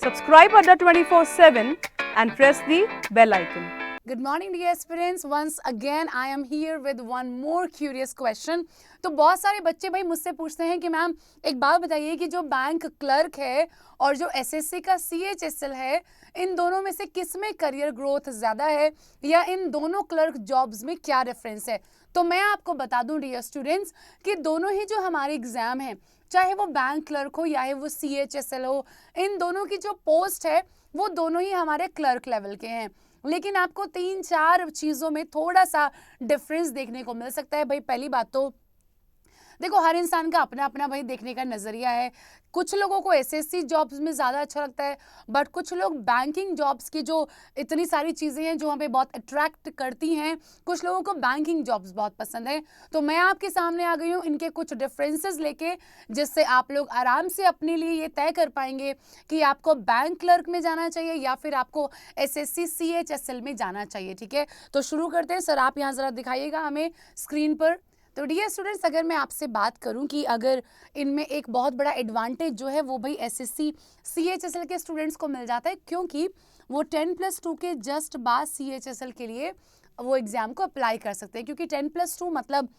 Subscribe Adda 24/7 and press the bell icon. Good morning dear aspirants. Once again I am here with one more curious question. तो बहुत सारे बच्चे भाई मुझसे पूछते हैं कि मैम एक बात बताइए कि जो बैंक क्लर्क है और जो एसएससी का सीएचएसएल है, इन दोनों में से किस में करियर ग्रोथ ज़्यादा है या इन दोनों क्लर्क जॉब्स में क्या डिफरेंस है। तो मैं आपको बता दूं डियर स्टूडेंट्स कि दोनों ही जो हमारे एग्जाम हैं, चाहे वो बैंक क्लर्क हो या वो सीएचएसएल हो, इन दोनों की जो पोस्ट है वो दोनों ही हमारे क्लर्क लेवल के हैं। लेकिन आपको 3-4 चीज़ों में थोड़ा सा डिफरेंस देखने को मिल सकता है। भाई पहली बात तो देखो, हर इंसान का अपना अपना भाई देखने का नज़रिया है। कुछ लोगों को एसएससी जॉब्स में ज़्यादा अच्छा लगता है, बट कुछ लोग बैंकिंग जॉब्स की जो इतनी सारी चीज़ें हैं जो हमें बहुत अट्रैक्ट करती हैं, कुछ लोगों को बैंकिंग जॉब्स बहुत पसंद है। तो मैं आपके सामने आ गई हूँ इनके कुछ डिफरेंसेस लेके, जिससे आप लोग आराम से अपने लिए ये तय कर पाएंगे कि आपको बैंक क्लर्क में जाना चाहिए या फिर आपको एसएससी सीएचएसएल में जाना चाहिए। ठीक है, तो शुरू करते हैं। सर आप यहाँ ज़रा दिखाइएगा हमें स्क्रीन पर। तो डियर स्टूडेंट्स, अगर मैं आपसे बात करूं कि अगर इनमें एक बहुत बड़ा एडवांटेज जो है वो भाई एसएससी सीएचएसएल के स्टूडेंट्स को मिल जाता है, क्योंकि वो 10+2 के जस्ट बाद सीएचएसएल के लिए वो एग्ज़ाम को अप्लाई कर सकते हैं। क्योंकि 10+2 मतलब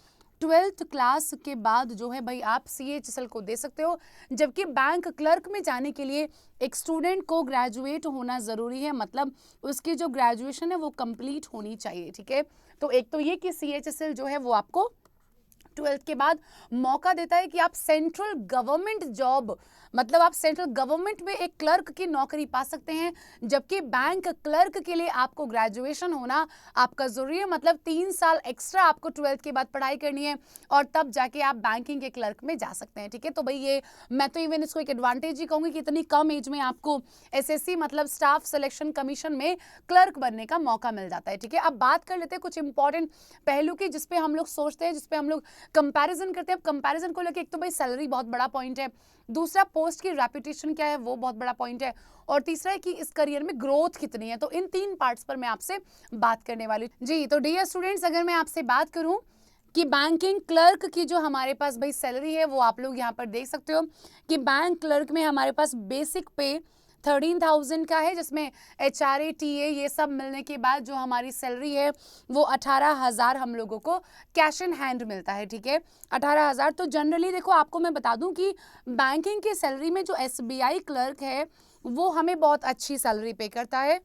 12th क्लास के बाद जो है भाई आप सीएचएसएल को दे सकते हो, जबकि बैंक क्लर्क में जाने के लिए एक स्टूडेंट को ग्रेजुएट होना ज़रूरी है, मतलब उसकी जो ग्रेजुएशन है वो कंप्लीट होनी चाहिए। ठीक है, तो एक तो ये कि सीएचएसएल जो है वो आपको 12th के बाद मौका देता है कि आप सेंट्रल गवर्नमेंट जॉब, मतलब आप सेंट्रल गवर्नमेंट में एक क्लर्क की नौकरी पा सकते हैं, जबकि बैंक क्लर्क के लिए आपको ग्रेजुएशन होना आपका ज़रूरी है। मतलब 3 साल एक्स्ट्रा आपको 12th के बाद पढ़ाई करनी है और तब जाके आप बैंकिंग के क्लर्क में जा सकते हैं। ठीक है, तो भाई ये मैं तो इवन इसको एक एडवांटेज ही कहूँगी कि इतनी कम एज में आपको एसएससी मतलब स्टाफ सिलेक्शन कमीशन में क्लर्क बनने का मौका मिल जाता है। ठीक है, अब बात कर लेते हैं कुछ इंपॉर्टेंट पहलू की, जिसपे हम लोग सोचते हैं, जिसपे हम लोग कंपैरिजन करते हैं। अब कंपैरिजन को लेकर एक तो भाई सैलरी बहुत बड़ा पॉइंट है, दूसरा पोस्ट की रेपुटेशन क्या है वो बहुत बड़ा पॉइंट है, और तीसरा है कि इस करियर में ग्रोथ कितनी है। तो इन 3 पार्ट्स पर मैं आपसे बात करने वाली हूँ। जी, तो डियर स्टूडेंट्स, अगर मैं आपसे बात करूँ कि बैंकिंग क्लर्क की जो हमारे पास भाई सैलरी है वो आप लोग यहाँ पर देख सकते हो कि बैंक क्लर्क में हमारे पास बेसिक पे 13,000 का है, जिसमें HRA TA ये सब मिलने के बाद जो हमारी सैलरी है वो 18,000 हम लोगों को कैश इन हैंड मिलता है। ठीक है, 18,000। तो जनरली देखो, आपको मैं बता दूं कि बैंकिंग की सैलरी में जो SBI क्लर्क है वो हमें बहुत अच्छी सैलरी पे करता है।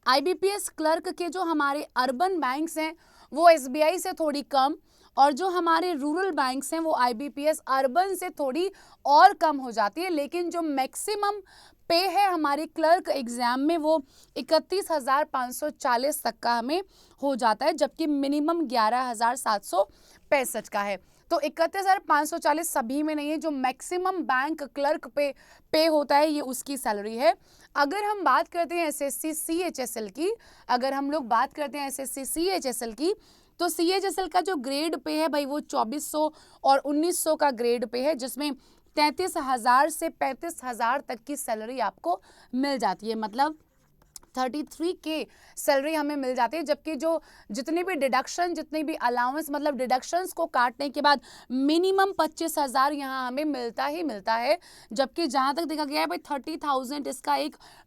IBPS क्लर्क के जो हमारे अर्बन बैंक्स हैं वो SBI से थोड़ी कम, और जो हमारे रूरल बैंक्स हैं वो IBPS अर्बन से थोड़ी और कम हो जाती है। लेकिन जो मैक्सिमम पे है हमारी क्लर्क एग्ज़ाम में वो 31,540 तक का हमें हो जाता है, जबकि मिनिमम 11,765 का है। तो 31,540 सभी में नहीं है, जो मैक्सिमम बैंक क्लर्क पे होता है ये उसकी सैलरी है। अगर हम बात करते हैं एसएससी सीएचएसएल की, अगर हम लोग बात करते हैं एसएससी सीएचएसएल की, तो सीएचएसएल का जो ग्रेड पे है भाई वो 2400 और 1900 का ग्रेड पे है, जिसमें 33,000 से 35,000 तक की सैलरी आपको मिल जाती है। मतलब 33K सैलरी हमें मिल जाती है, जबकि जो जितनी भी डिडक्शन, जितनी भी अलाउंस, मतलब डिडक्शंस को काटने के बाद मिनिमम 25,000 यहाँ हमें मिलता ही मिलता है। जबकि जहाँ तक देखा गया है भाई 30,000 इसका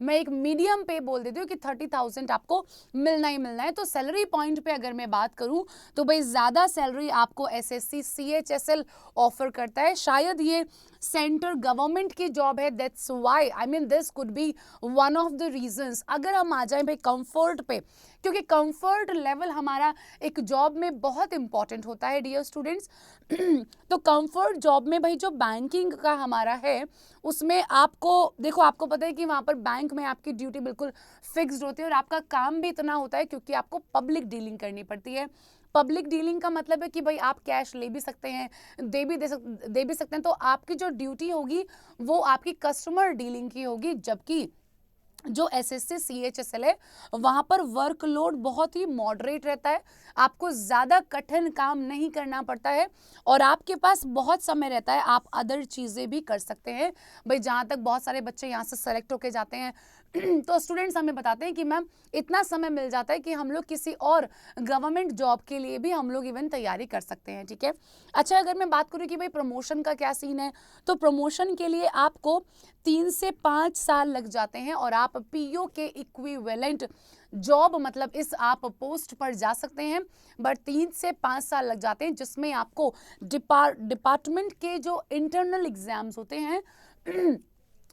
मैं एक मीडियम पे बोल देती हूँ कि 30,000 आपको मिलना ही मिलना है। तो सैलरी पॉइंट पे अगर मैं बात करूँ तो भाई ज़्यादा सैलरी आपको एसएससी सीएचएसएल ऑफर करता है। शायद ये सेंट्रल गवर्नमेंट की जॉब है, that's why I mean this could be one of the reasons. अगर हम आ जाएं भाई कंफर्ट पे, क्योंकि कंफर्ट लेवल हमारा एक जॉब में बहुत इंपॉर्टेंट होता है डियर स्टूडेंट्स। तो कंफर्ट जॉब में भाई जो बैंकिंग का हमारा है उसमें आपको देखो, आपको पता है कि वहाँ पर बैंक में आपकी ड्यूटी बिल्कुल फिक्स्ड होती है और आपका काम भी इतना होता है क्योंकि आपको पब्लिक डीलिंग करनी पड़ती है। पब्लिक डीलिंग का मतलब है कि भाई आप कैश ले भी सकते हैं, दे भी सकते हैं। तो आपकी जो ड्यूटी होगी वो आपकी कस्टमर डीलिंग की होगी, जबकि जो एसएससी सीएचएसएल है वहाँ पर वर्कलोड बहुत ही मॉडरेट रहता है, आपको ज़्यादा कठिन काम नहीं करना पड़ता है और आपके पास बहुत समय रहता है, आप अदर चीज़ें भी कर सकते हैं। भाई जहाँ तक बहुत सारे बच्चे यहाँ से सेलेक्ट होके जाते हैं तो स्टूडेंट्स हमें बताते हैं कि मैम इतना समय मिल जाता है कि हम लोग किसी और गवर्नमेंट जॉब के लिए भी हम लोग इवन तैयारी कर सकते हैं। ठीक है, अच्छा अगर मैं बात करूँ कि भाई प्रमोशन का क्या सीन है, तो प्रमोशन के लिए आपको 3 से 5 साल लग जाते हैं और आप पीओ के इक्विवेलेंट जॉब मतलब इस आप पोस्ट पर जा सकते हैं, बट 3 से 5 साल लग जाते हैं, जिसमें आपको डिपार्टमेंट के जो इंटरनल एग्जाम्स होते हैं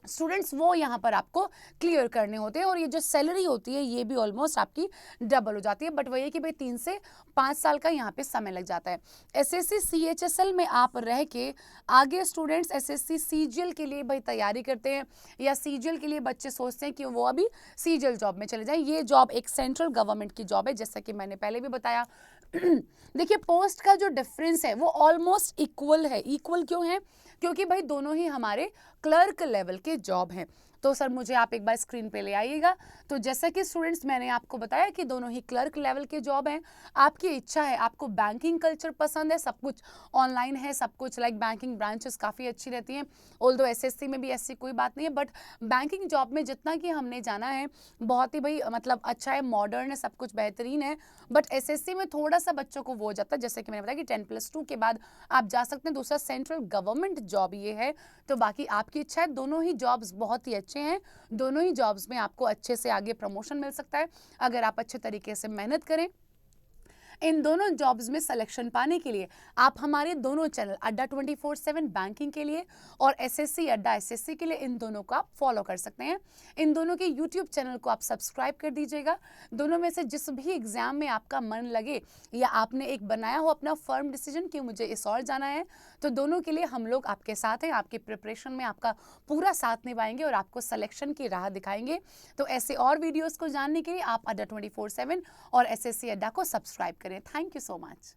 स्टूडेंट्स वो यहाँ पर आपको क्लियर करने होते हैं, और ये जो सैलरी होती है ये भी ऑलमोस्ट आपकी डबल हो जाती है, बट वही है कि भाई 3 से 5 साल का यहाँ पे समय लग जाता है। एसएससी सीएचएसएल में आप रह के आगे स्टूडेंट्स एसएससी सीजीएल के लिए भाई तैयारी करते हैं, या सीजीएल के लिए बच्चे सोचते हैं कि वो अभी सीजीएल जॉब में चले जाएं। ये जॉब एक सेंट्रल गवर्नमेंट की जॉब है, जैसा कि मैंने पहले भी बताया। देखिए पोस्ट का जो डिफरेंस है वो ऑलमोस्ट इक्वल है। इक्वल क्यों है? क्योंकि भाई दोनों ही हमारे क्लर्क लेवल के जॉब हैं। तो सर मुझे आप एक बार स्क्रीन पे ले आइएगा। तो जैसा कि स्टूडेंट्स मैंने आपको बताया कि दोनों ही क्लर्क लेवल के जॉब हैं। आपकी इच्छा है, आपको बैंकिंग कल्चर पसंद है, सब कुछ ऑनलाइन है, सब कुछ लाइक बैंकिंग ब्रांचेस काफ़ी अच्छी रहती हैं। ऑल्दो एसएससी में भी ऐसी कोई बात नहीं है, बट बैंकिंग जॉब में जितना कि हमने जाना है बहुत ही भाई मतलब अच्छा है, मॉडर्न है, सब कुछ बेहतरीन है। बट एसएससी में थोड़ा सा बच्चों को वो हो जाता है, जैसे कि मैंने बताया कि 10+2 के बाद आप जा सकते हैं। दूसरा सेंट्रल गवर्नमेंट जॉब ये है। तो बाकी आपकी इच्छा है, दोनों ही जॉब्स बहुत ही अच्छे हैं। दोनों ही जॉब्स में आपको अच्छे से आगे प्रमोशन मिल सकता है अगर आप अच्छे तरीके से मेहनत करें। इन दोनों जॉब्स में सिलेक्शन पाने के लिए आप हमारे दोनों चैनल अड्डा 24/7 बैंकिंग के लिए और एसएससी अड्डा एसएससी के लिए, इन दोनों को आप फॉलो कर सकते हैं। इन दोनों के यूट्यूब चैनल को आप सब्सक्राइब कर दीजिएगा। दोनों में से जिस भी एग्जाम में आपका मन लगे या आपने एक बनाया हो अपना फर्म डिसीजन कि मुझे इस और जाना है, तो दोनों के लिए हम लोग आपके साथ हैं। आपकी प्रिपरेशन में आपका पूरा साथ निभाएंगे और आपको सिलेक्शन की राह दिखाएंगे। तो ऐसे और वीडियोज़ को जानने के लिए आप अड्डा 24/7 और एसएससी अड्डा को सब्सक्राइब करें। Thank you so much.